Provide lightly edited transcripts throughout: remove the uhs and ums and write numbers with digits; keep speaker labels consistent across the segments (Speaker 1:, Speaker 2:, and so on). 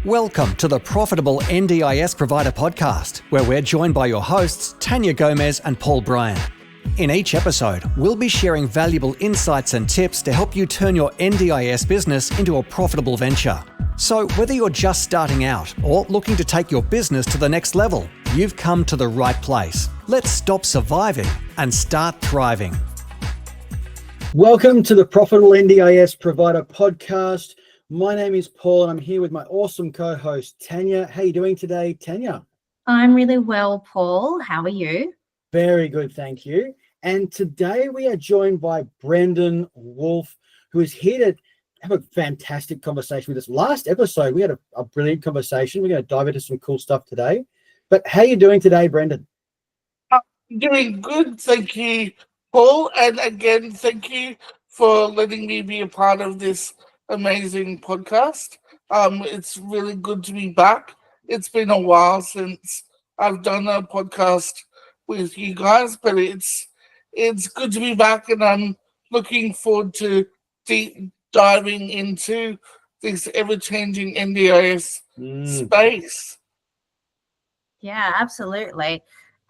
Speaker 1: Welcome to the Profitable NDIS Provider Podcast, where we're joined by your hosts, Tania Gomez and Paul Bryan. In each episode, we'll be sharing valuable insights and tips to help you turn your NDIS business into a profitable venture. So whether you're just starting out or looking to take your business to the next level, you've come to the right place. Let's stop surviving and start thriving.
Speaker 2: Welcome to the Profitable NDIS Provider Podcast. My name is Paul and I'm here with my awesome co-host, Tania. How are you doing today, Tania?
Speaker 3: I'm really well, Paul. How are you?
Speaker 2: Very good, thank you. And today we are joined by Brendon Woolf, who is here to have a fantastic conversation with us. Last episode, we had a brilliant conversation. We're going to dive into some cool stuff today. But how are you doing today, Brendon?
Speaker 4: Doing good, thank you, Paul. And again, thank you for letting me be a part of this amazing podcast. It's really good to be back. It's been a while since I've done a podcast with you guys, but it's good to be back, and I'm looking forward to deep diving into this ever-changing NDIS space.
Speaker 3: Yeah, absolutely.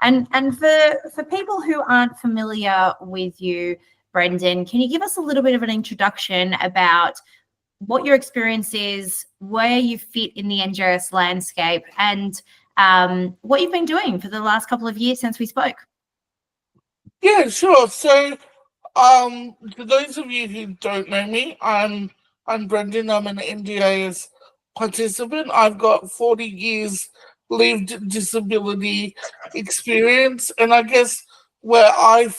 Speaker 3: And for people who aren't familiar with you, Brendon, can you give us a little bit of an introduction about what your experience is, where you fit in the NDIS landscape, and what you've been doing for the last couple of years since we spoke?
Speaker 4: Yeah, sure. So, for those of you who don't know me, I'm Brendon. I'm an NDIS participant. I've got 40 years lived disability experience, and I guess where I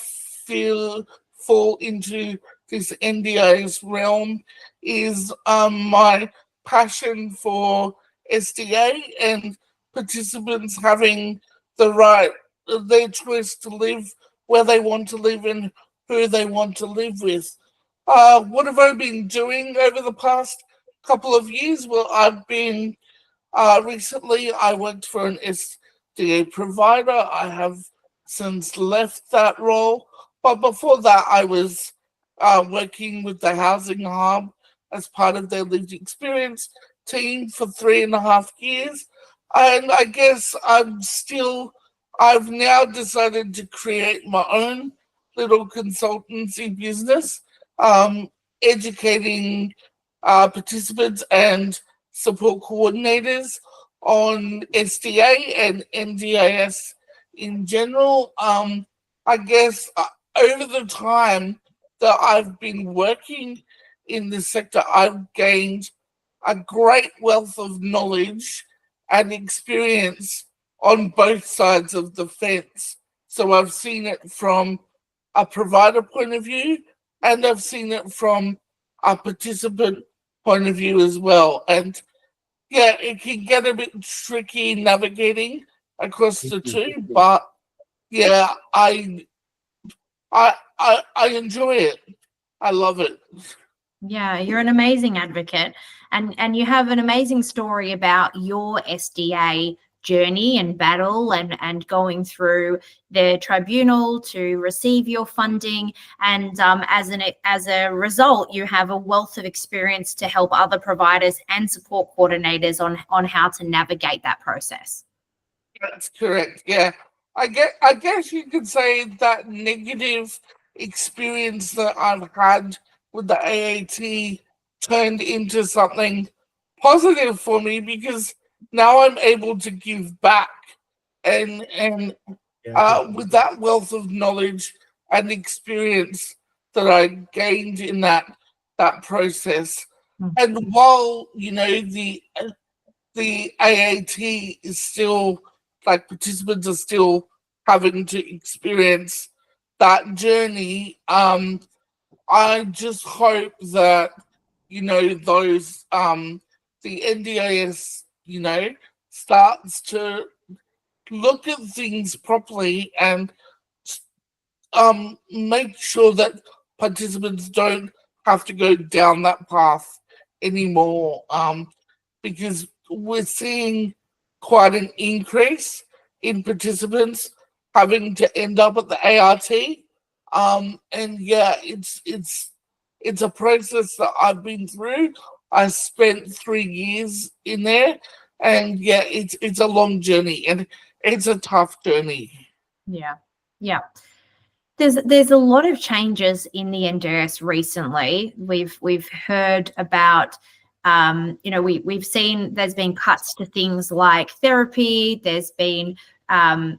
Speaker 4: fall into this NDIS realm is my passion for SDA and participants having their choice to live where they want to live and who they want to live with. What have I been doing over the past couple of years? Well, I've been recently I worked for an SDA provider. I have since left that role, but before that I was working with the Housing Hub as part of their lived experience team for 3.5 years. And I guess I've now decided to create my own little consultancy business, educating participants and support coordinators on SDA and NDIS in general. I guess over the time that I've been working in this sector, I've gained a great wealth of knowledge and experience on both sides of the fence. So I've seen it from a provider point of view, and I've seen it from a participant point of view as well. And yeah, it can get a bit tricky navigating across the two, but yeah, I enjoy it. I love it.
Speaker 3: Yeah, you're an amazing advocate, and you have an amazing story about your SDA journey and battle and going through the tribunal to receive your funding, and as a result you have a wealth of experience to help other providers and support coordinators on how to navigate that process.
Speaker 4: That's correct. Yeah, I guess you could say that negative experience that I've had with the AAT turned into something positive for me, because now I'm able to give back, and with that wealth of knowledge and experience that I gained in that process. And while the AAT is still, like, participants are still having to experience that journey, I just hope that those the NDIS starts to look at things properly and make sure that participants don't have to go down that path anymore, because we're seeing quite an increase in participants having to end up at the ART. And yeah, it's a process that I've been through I spent 3 years in there, and yeah, it's a long journey and it's a tough journey.
Speaker 3: Yeah. There's a lot of changes in the NDIS recently. We've heard about we've seen there's been cuts to things like therapy. There's been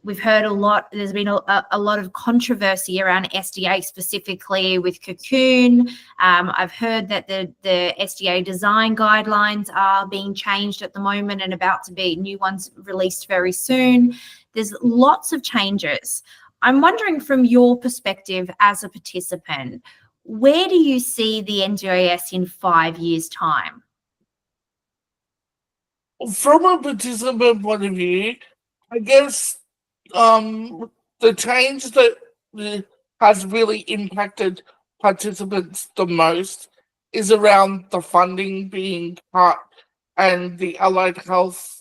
Speaker 3: we've heard a lot. There's been a lot of controversy around SDA specifically with Cocoon. I've heard that the SDA design guidelines are being changed at the moment and about to be new ones released very soon. There's lots of changes. I'm wondering, from your perspective as a participant, where do you see the NDIS in 5 years' time?
Speaker 4: From a participant point of view, I guess the change that has really impacted participants the most is around the funding being cut and the allied health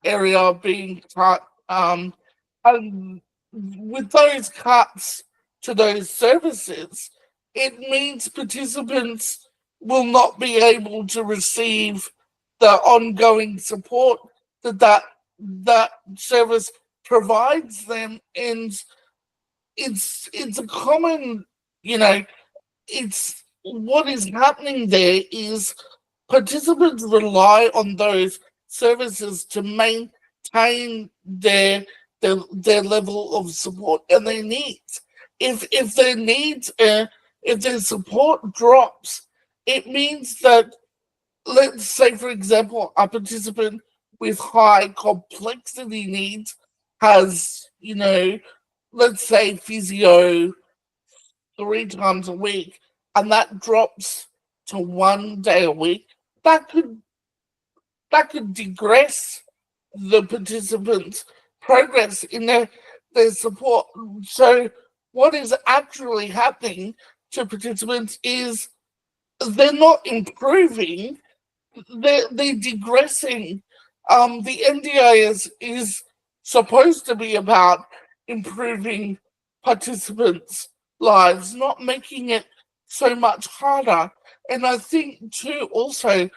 Speaker 4: area being cut. And with those cuts to those services, it means participants will not be able to receive the ongoing support that service provides them. And it's a common, it's what is happening there is participants rely on those services to maintain their level of support and their needs. If their needs, if their support drops, it means that, let's say, for example, a participant with high complexity needs has, let's say physio 3 times a week, and that drops to 1 day a week, that could digress the participants' progress in their support. So what is actually happening to participants is they're not improving, they're digressing. The NDIS is supposed to be about improving participants' lives, not making it so much harder. And I think too, also,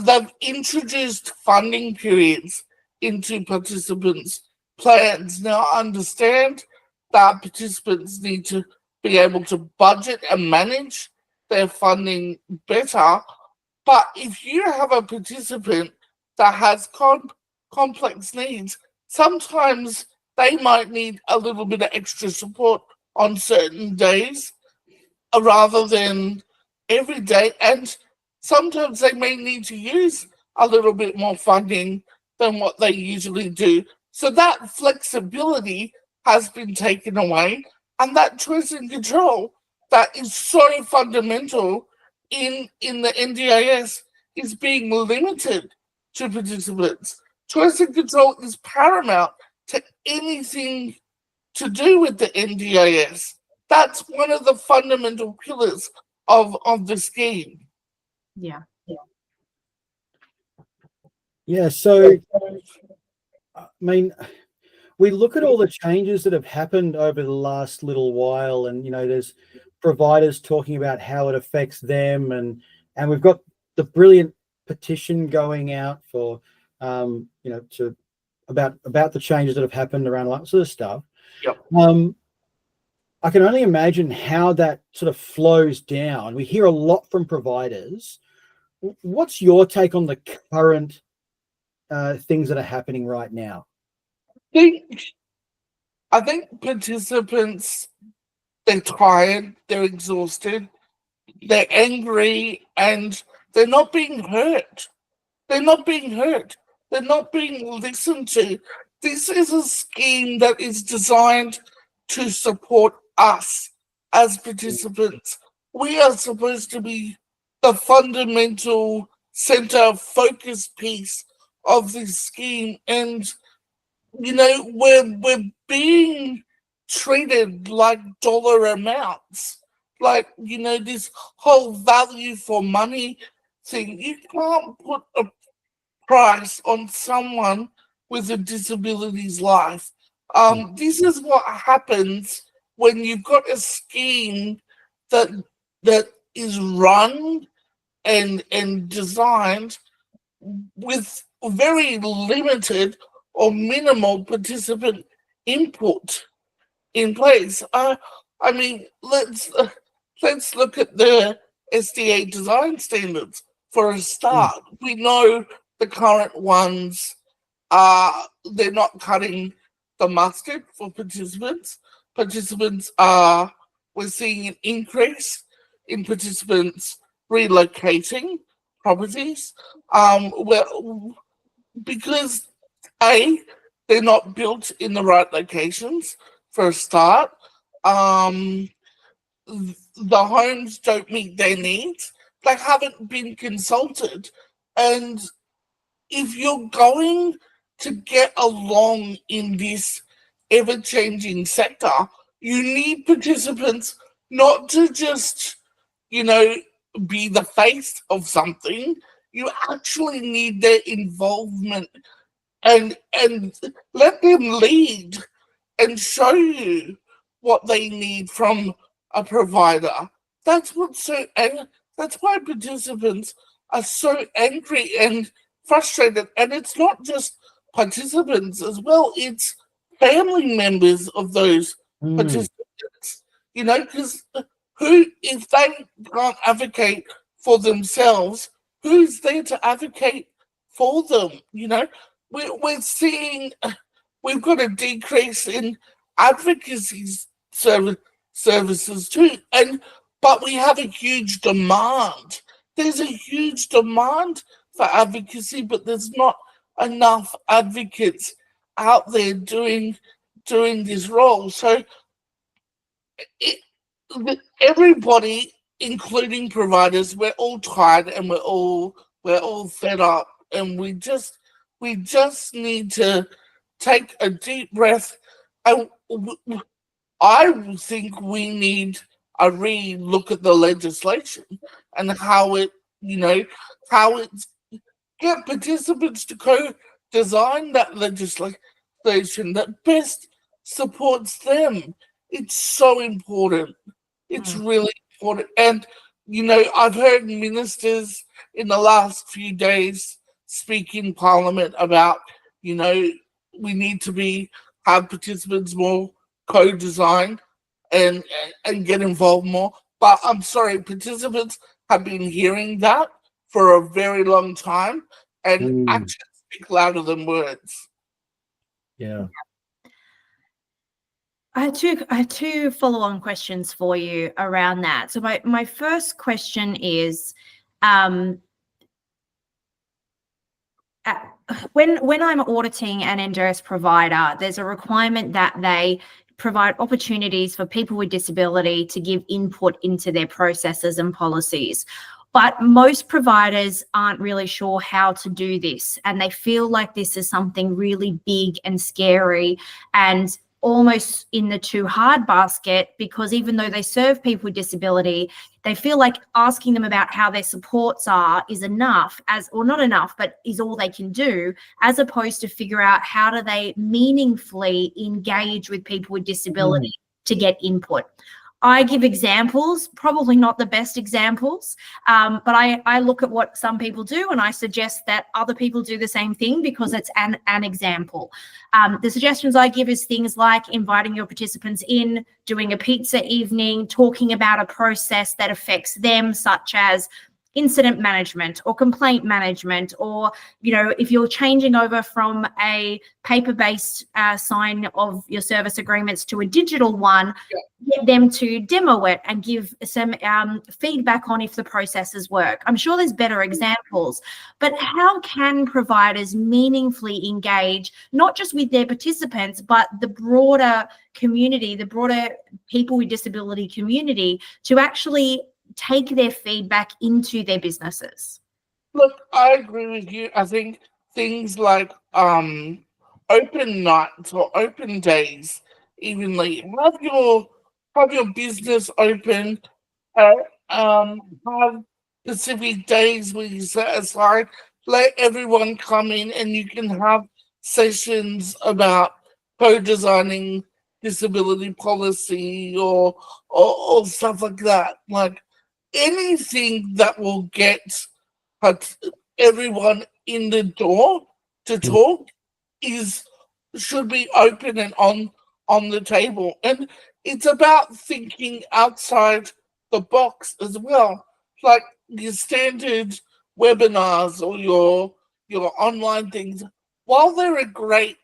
Speaker 4: they've introduced funding periods into participants' plans. Now, I understand that participants need to be able to budget and manage their funding better, but if you have a participant that has complex needs, sometimes they might need a little bit of extra support on certain days rather than every day, and sometimes they may need to use a little bit more funding than what they usually do. So that flexibility has been taken away, and that choice and control that is so fundamental in the NDIS is being limited to participants. Choice and control is paramount to anything to do with the NDIS. That's one of the fundamental pillars of the scheme.
Speaker 2: Yeah, so I mean, we look at all the changes that have happened over the last little while, and there's providers talking about how it affects them, and we've got the brilliant petition going out for to about the changes that have happened around that sort of stuff.
Speaker 4: Yep.
Speaker 2: I can only imagine how that sort of flows down. We hear a lot from providers. What's your take on the current things that are happening right now?
Speaker 4: I think participants, they're tired, they're exhausted, they're angry, and they're not being heard. They're not being heard. They're not being listened to. This is a scheme that is designed to support us as participants. We are supposed to be the fundamental center focus piece of this scheme, and we're being treated like dollar amounts, like this whole value for money thing. You can't put a price on someone with a disability's life. This is what happens when you've got a scheme that is run and designed with very limited or minimal participant input in place. I mean, let's look at the SDA design standards for a start. We know the current ones they're not cutting the mustard for participants. We're seeing an increase in participants relocating properties. Well, because they're not built in the right locations for a start. The homes don't meet their needs. They haven't been consulted. And if you're going to get along in this ever-changing sector, you need participants not to just, be the face of something. You actually need their involvement and let them lead and show you what they need from a provider. That's why participants are so angry and frustrated. And it's not just participants as well, it's family members of those participants, because if they can't advocate for themselves, who's there to advocate for them? We're seeing we've got a decrease in advocacy services too, but we have a huge demand. There's a huge demand for advocacy, but there's not enough advocates out there doing this role. So everybody, including providers, we're all tired and we're all fed up, and we just need to take a deep breath. And I think we need a re-look at the legislation and how it's get participants to co-design that legislation that best supports them. It's so important. It's really important. And, I've heard ministers in the last few days speak in Parliament about, we need to have participants more co-design and get involved more. But I'm sorry, participants have been hearing that for a very long time, and actions speak louder than words.
Speaker 2: Yeah.
Speaker 3: I have two follow-on questions for you around that. So my first question is, when I'm auditing an NDIS provider, there's a requirement that they provide opportunities for people with disability to give input into their processes and policies. But most providers aren't really sure how to do this, and they feel like this is something really big and scary and almost in the too hard basket, because even though they serve people with disability, they feel like asking them about how their supports are is enough, or not enough, but is all they can do, as opposed to figure out how do they meaningfully engage with people with disability to get input. I give examples, probably not the best examples, but I look at what some people do and I suggest that other people do the same thing because it's an example. The suggestions I give is things like inviting your participants in, doing a pizza evening, talking about a process that affects them, such as incident management or complaint management, or, if you're changing over from a paper-based sign of your service agreements to a digital one, get them to demo it and give some feedback on if the processes work. I'm sure there's better examples, but how can providers meaningfully engage, not just with their participants, but the broader community, the broader people with disability community, to actually take their feedback into their businesses?
Speaker 4: Look, I agree with you. I think things like open nights or open days, evenly, have your business open, have specific days where you set aside, let everyone come in and you can have sessions about co-designing disability policy or stuff like that. Like, anything that will get everyone in the door to talk should be open and on the table. And it's about thinking outside the box as well. Like your standard webinars or your online things, while they're a great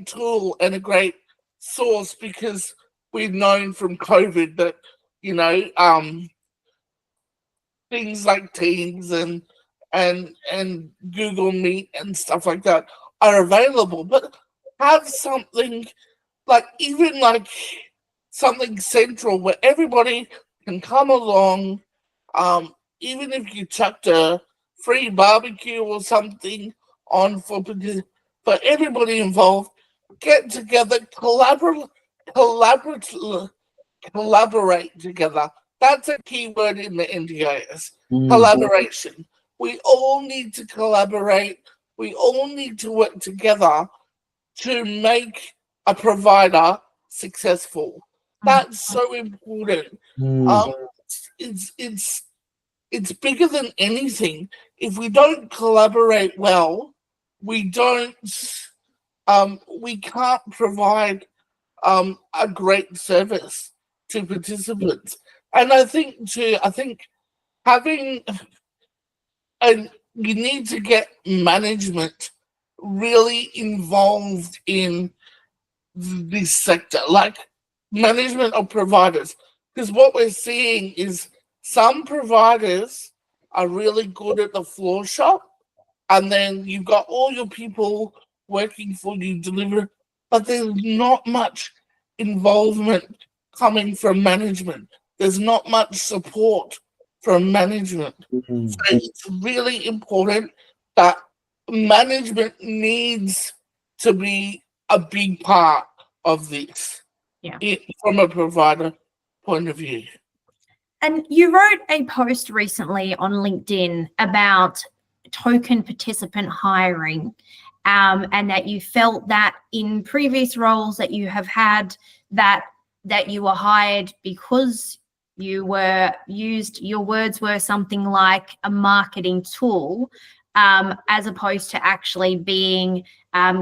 Speaker 4: tool and a great source, because we've known from COVID that, things like Teams and Google Meet and stuff like that are available, but have something like something central where everybody can come along, even if you chucked a free barbecue or something on for everybody involved, get together, collaborate together. That's a key word in the NDIS. Collaboration. We all need to collaborate. We all need to work together to make a provider successful. That's so important. It's bigger than anything. If we don't collaborate well, we can't provide a great service to participants. And I think having, and you need to get management really involved in this sector, like management of providers. Because what we're seeing is some providers are really good at the floor shop, and then you've got all your people working for you, deliver, but there's not much involvement coming from management. There's not much support from management. So it's really important that management needs to be a big part of this from a provider point of view.
Speaker 3: And you wrote a post recently on LinkedIn about token participant hiring, and that you felt that in previous roles that you have had, that you were hired because you were used, your words were something like a marketing tool, as opposed to actually being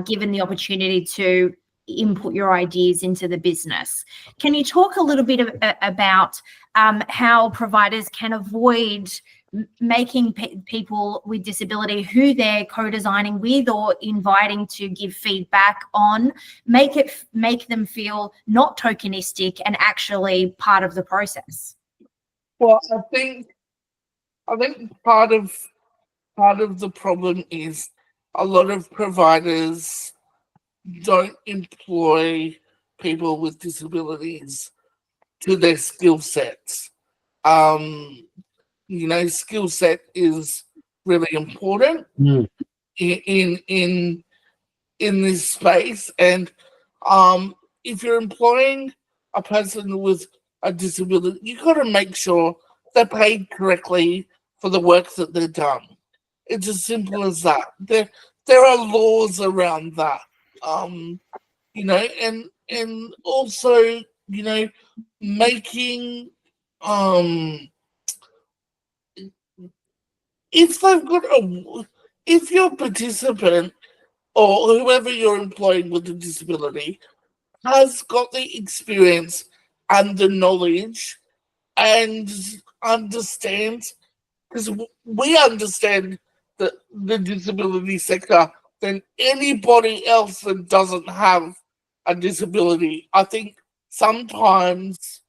Speaker 3: given the opportunity to input your ideas into the business. Can you talk a little bit about how providers can avoid making people with disability who they're co-designing with or inviting to give feedback on, make them feel not tokenistic and actually part of the process?
Speaker 4: Well, I think part of the problem is a lot of providers don't employ people with disabilities to their skill sets. Skill set is really important in this space, and if you're employing a person with a disability, you've got to make sure they're paid correctly for the work that they've done. It's as simple as that. There are laws around that, and also making if your participant or whoever you're employing with a disability has got the experience and the knowledge and understands, because we understand the disability sector than anybody else that doesn't have a disability. I think sometimes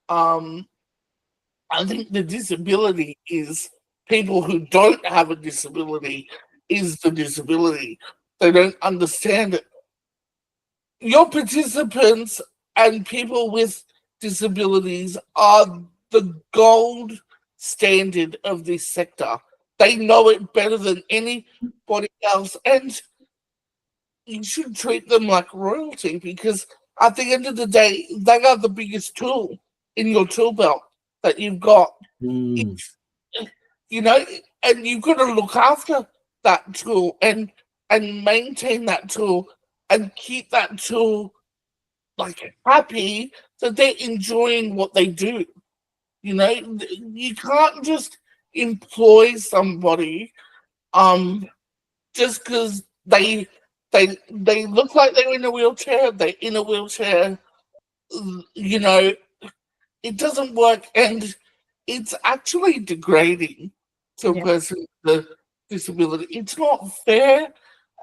Speaker 4: I think the disability is people who don't have a disability is the disability. They don't understand it. Your participants and people with disabilities are the gold standard of this sector. They know it better than anybody else, and you should treat them like royalty, because at the end of the day, they are the biggest tool in your tool belt that you've got. And you've got to look after that tool and maintain that tool and keep that tool like happy, that they're enjoying what they do. You know, you can't just employ somebody just because they look like they're in a wheelchair, they're in a wheelchair. You know, it doesn't work, and it's actually degrading to a person with a disability. It's not fair,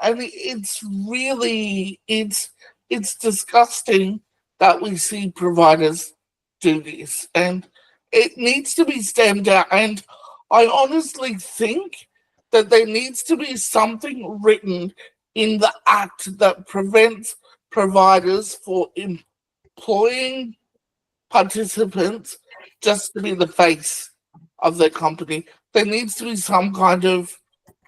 Speaker 4: and it's really it's disgusting that we see providers do this, and it needs to be stamped out. And I honestly think that there needs to be something written in the act that prevents providers for employing participants just to be the face of their company. There needs to be some kind of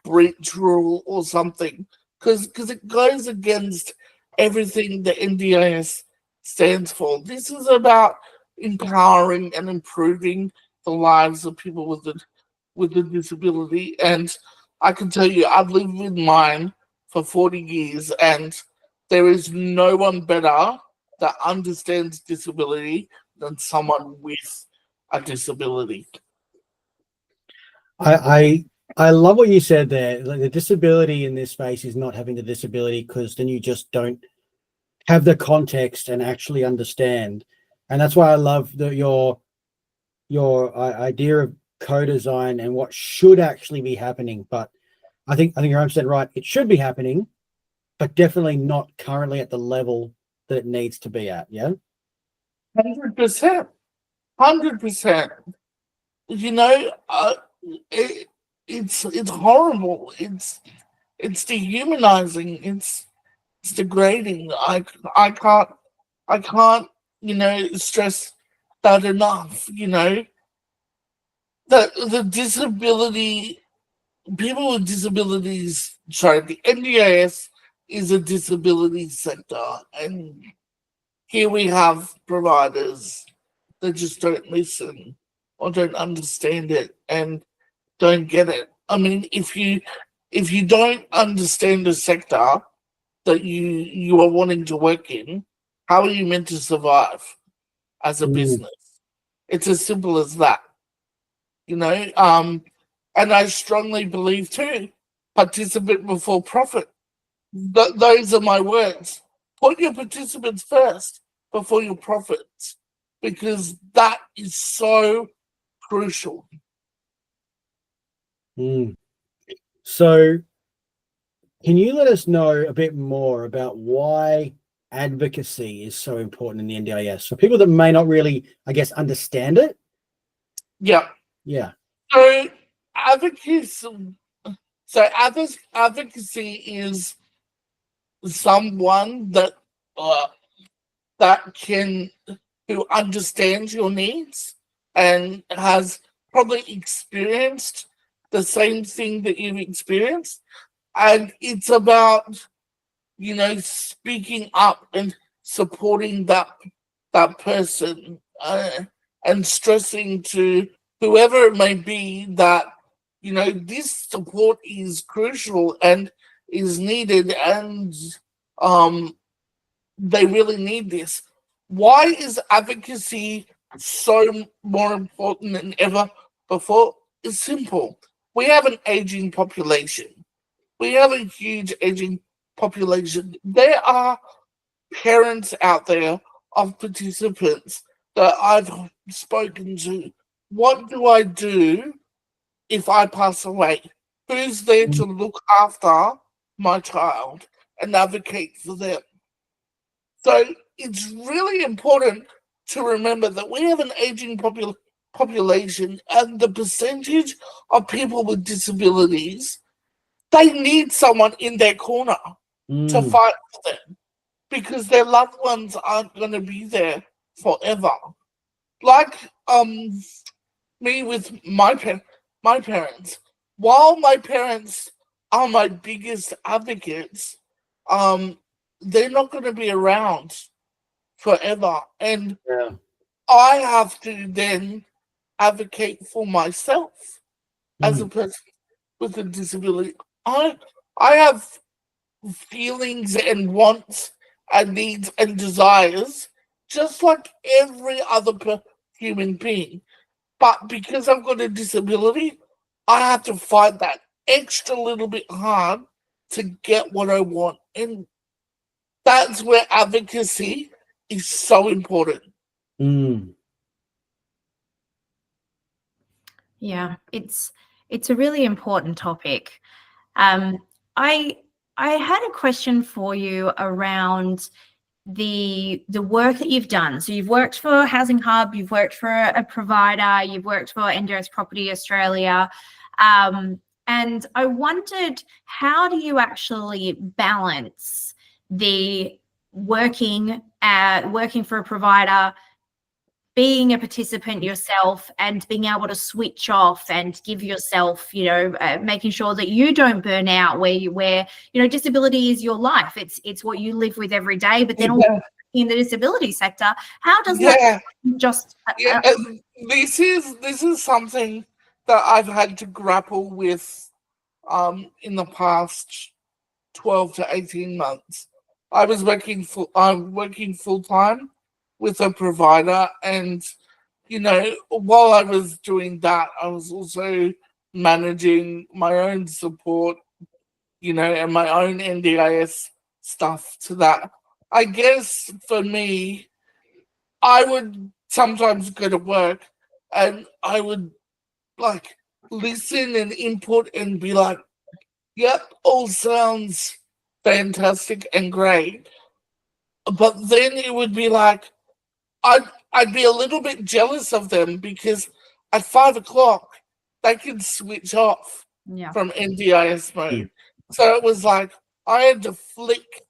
Speaker 4: breach rule or something, because it goes against everything the NDIS stands for. This is about empowering and improving the lives of people with a disability. And I can tell you, I've lived with mine for 40 years, and there is no one better that understands disability than someone with a disability.
Speaker 2: I love what you said there. Like, the disability in this space is not having the disability, because then you just don't have the context and actually understand. And that's why I love your idea of co-design and what should actually be happening. But I think you're 100% right. It should be happening, but definitely not currently at the level that it needs to be at. Yeah.
Speaker 4: 100%. 100%. You know, it's horrible. It's dehumanizing. It's degrading. I can't stress that enough. You know, that the disability, people with disabilities. Sorry, the NDIS is a disability sector, and here we have providers that just don't listen or don't understand it and don't get it. I mean, if you don't understand the sector that you are wanting to work in, how are you meant to survive as a business? It's as simple as that. You know, and I strongly believe too, participant before profit. Those are my words. Put your participants first before your profits, because that is so crucial.
Speaker 2: So can you let us know a bit more about why advocacy is so important in the NDIS for people that may not really, I guess, understand it?
Speaker 4: Yeah. So advocacy is someone that who understands your needs and has probably experienced the same thing that you've experienced. And it's about, speaking up and supporting that person, and stressing to whoever it may be that, this support is crucial and is needed, and they really need this. Why is advocacy so more important than ever before? It's simple. We have an aging population. We have a huge aging population. There are parents out there of participants that I've spoken to. What do I do if I pass away? Who's there to look after my child and advocate for them? So it's really important to remember that we have an aging population, and the percentage of people with disabilities, they need someone in their corner to fight for them, because their loved ones aren't going to be there forever. Like me with my parents. While my parents are my biggest advocates, they're not going to be around forever, and I have to then advocate for myself as a person with a disability. I have feelings and wants and needs and desires just like every other human being. But because I've got a disability, I have to fight that extra little bit hard to get what I want. And that's where advocacy is so important.
Speaker 3: Yeah, it's a really important topic. I had a question for you around the work that you've done. So you've worked for Housing Hub, you've worked for a provider, you've worked for NDIS Property Australia, and I wondered, how do you actually balance the working for a provider, being a participant yourself, and being able to switch off and give yourself, making sure that you don't burn out, where disability is your life. It's what you live with every day, but then also in the disability sector, how does that just
Speaker 4: this is something that I've had to grapple with in the past 12 to 18 months. I'm working full time with a provider, and while I was doing that, I was also managing my own support, and my own NDIS stuff to that. I guess for me, I would sometimes go to work and I would like listen and input and be like, yep, all sounds fantastic and great. But then it would be like, I'd be a little bit jealous of them because at 5 o'clock they could switch off from NDIS mode. So it was like I had to flick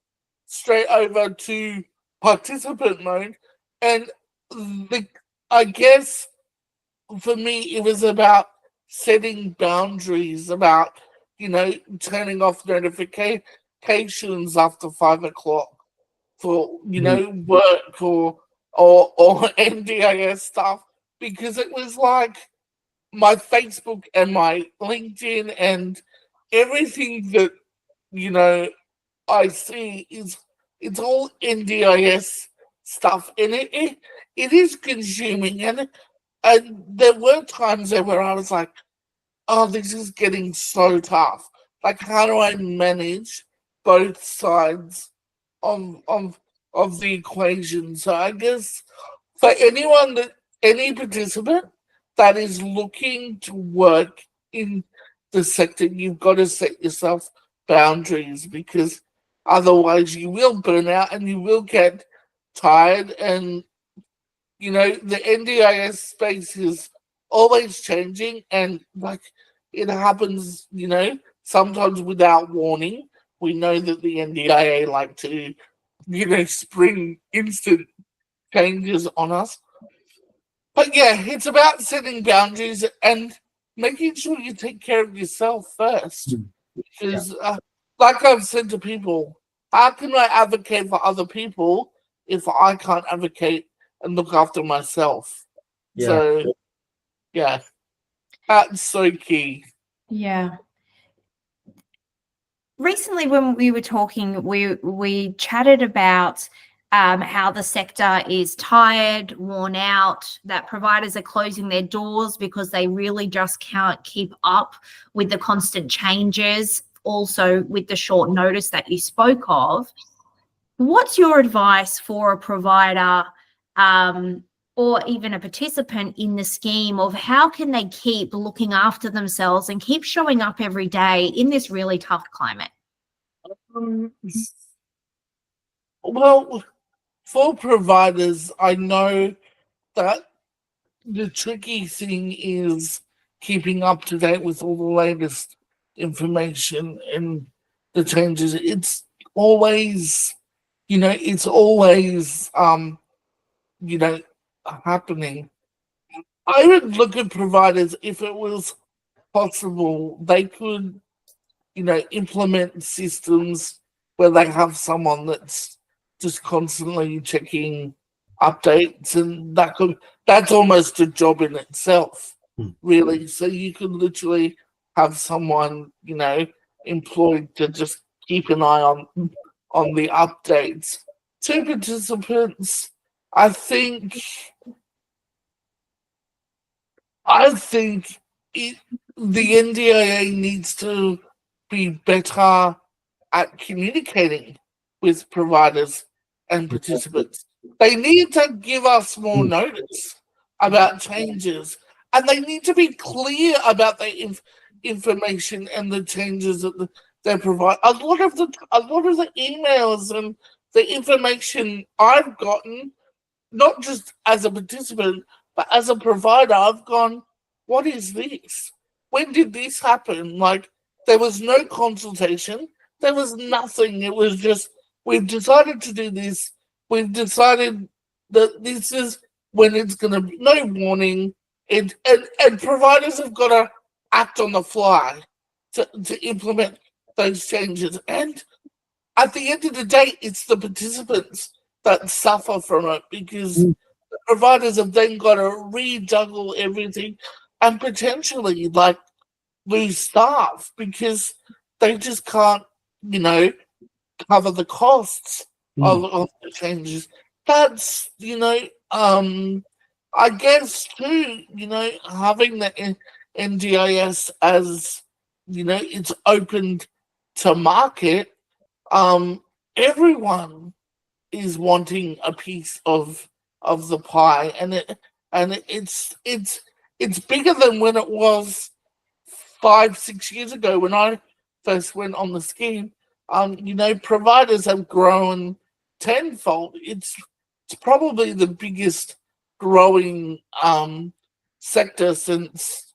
Speaker 4: straight over to participant mode. And I guess for me it was about setting boundaries, about turning off notifications after 5 o'clock for work or NDIS stuff, because it was like my Facebook and my LinkedIn and everything that I see it's all NDIS stuff, and it is consuming, and there were times there where I was like, oh, this is getting so tough. Like, how do I manage both sides of the equation? So I guess for any participant that is looking to work in the sector, you've got to set yourself boundaries, because otherwise you will burn out and you will get tired. And the NDIS space is always changing, and like it happens sometimes without warning. We know that the NDIA like to spring instant changes on us. But yeah, it's about setting boundaries and making sure you take care of yourself first. Because, like I've said to people, how can I advocate for other people if I can't advocate and look after myself? So, yeah, that's so key.
Speaker 3: Yeah. Recently, when we were talking, we chatted about how the sector is tired, worn out, that providers are closing their doors because they really just can't keep up with the constant changes, also with the short notice that you spoke of. What's your advice for a provider or even a participant in the scheme of how can they keep looking after themselves and keep showing up every day in this really tough climate?
Speaker 4: Well, for providers, I know that the tricky thing is keeping up to date with all the latest information and the changes. It's always, happening. I would look at providers, if it was possible, they could, implement systems where they have someone that's just constantly checking updates, and that's almost a job in itself, really. So you could literally have someone, employed to just keep an eye on the updates. To participants, I think I think the NDIA needs to be better at communicating with providers and participants. They need to give us more notice about changes, and they need to be clear about the information and the changes that they provide. A lot of the emails and the information I've gotten, not just as a participant, but as a provider, I've gone, what is this? When did this happen? Like, there was no consultation. There was nothing. It was just, we've decided to do this. We've decided that this is when it's going to be, no warning. And providers have got to act on the fly to implement those changes. And at the end of the day, it's the participants that suffer from it, because the providers have then got to rejuggle everything and potentially like lose staff because they just can't, cover the costs of the changes. That's, I guess too, having the NDIS as, it's opened to market, everyone is wanting a piece of the pie, and it's bigger than when it was 5-6 years ago when I first went on the scheme. Providers have grown tenfold. It's probably the biggest growing sector since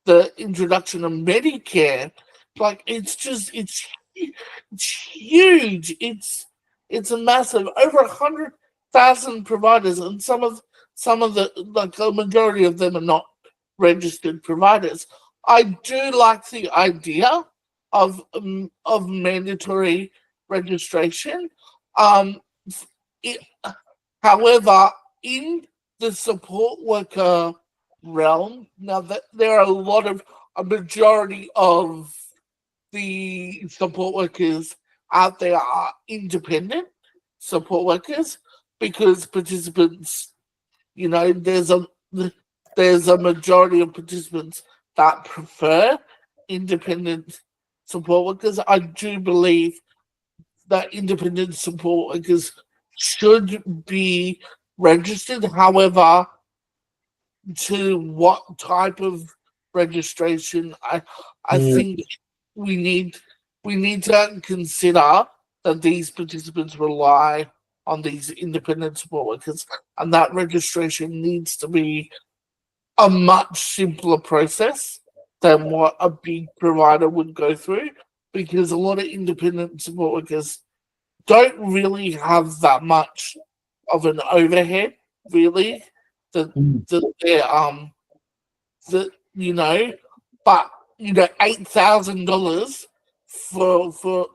Speaker 4: the introduction of Medicare. Like, it's huge. It's a massive, over 100,000 providers, and some of the, like, the majority of them are not registered providers. I do like the idea of mandatory registration. However, in the support worker realm, now that there are a majority of the support workers out there are independent support workers, because participants, there's a majority of participants that prefer independent support workers. I do believe that independent support workers should be registered. However, to what type of registration, I think we need to consider that these participants rely on these independent support workers, and that registration needs to be a much simpler process than what a big provider would go through, because a lot of independent support workers don't really have that much of an overhead, really, but $8,000 for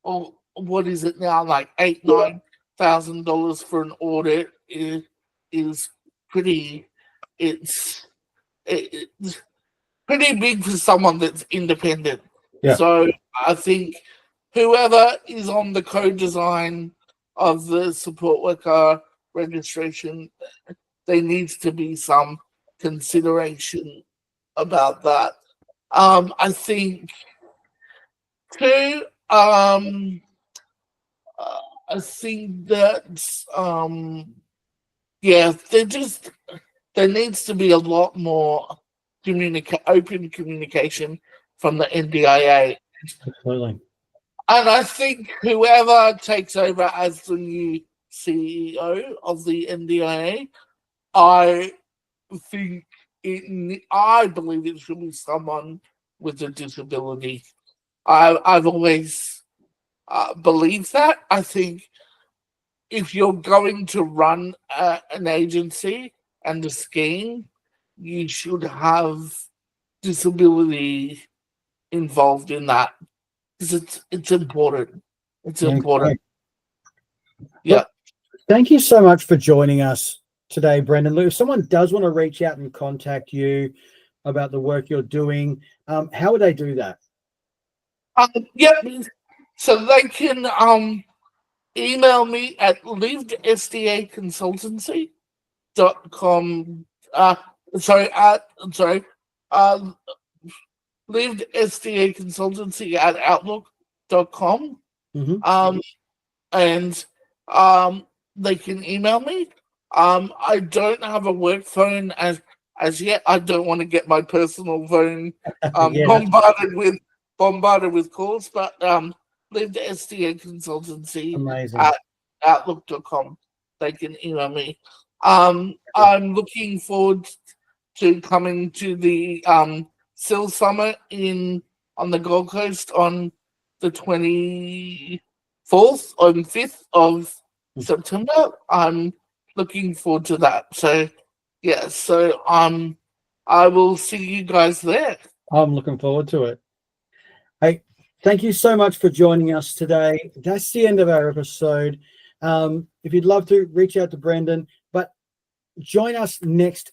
Speaker 4: or what is it now, like $9,000 for an audit is pretty. It's pretty big for someone that's independent.
Speaker 2: Yeah.
Speaker 4: So I think whoever is on the co-design of the support worker registration, there needs to be some consideration about that. I think too, I think that there needs to be a lot more open communication from the NDIA.
Speaker 2: Absolutely.
Speaker 4: And I think whoever takes over as the new CEO of the NDIA, I believe it should be someone with a disability. I've always believed that. I think if you're going to run an agency and a scheme, you should have disability involved in that, because it's important. It's important. Yeah.
Speaker 2: Well, thank you so much for joining us today, Brendon. If someone does want to reach out and contact you about the work you're doing, how would they do that?
Speaker 4: So they can email me at livedSDAconsultancy.com. Lived SDA consultancy at outlook.com. And they can email me. I don't have a work phone as yet. I don't want to get my personal phone bombarded with calls, but lived SDA consultancy at outlook.com. They can email me. I'm looking forward to coming to the SIL Summit on the Gold Coast on the 24th and 5th of September. I'm looking forward to that. So I will see you guys there.
Speaker 2: I'm looking forward to it. Hey, thank you so much for joining us today. That's the end of our episode. If you'd love to, reach out to Brendon, but join us next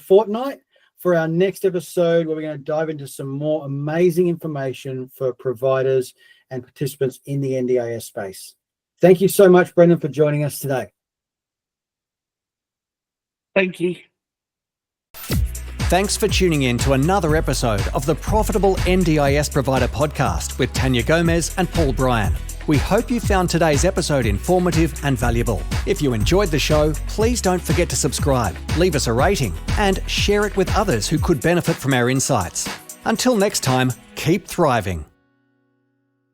Speaker 2: fortnight for our next episode, where we're going to dive into some more amazing information for providers and participants in the NDIS space. Thank you so much, Brendon, for joining us today.
Speaker 4: Thank you.
Speaker 1: Thanks for tuning in to another episode of the Profitable NDIS Provider Podcast with Tania Gomez and Paul Bryan. We hope you found today's episode informative and valuable. If you enjoyed the show, please don't forget to subscribe, leave us a rating, and share it with others who could benefit from our insights. Until next time, keep thriving.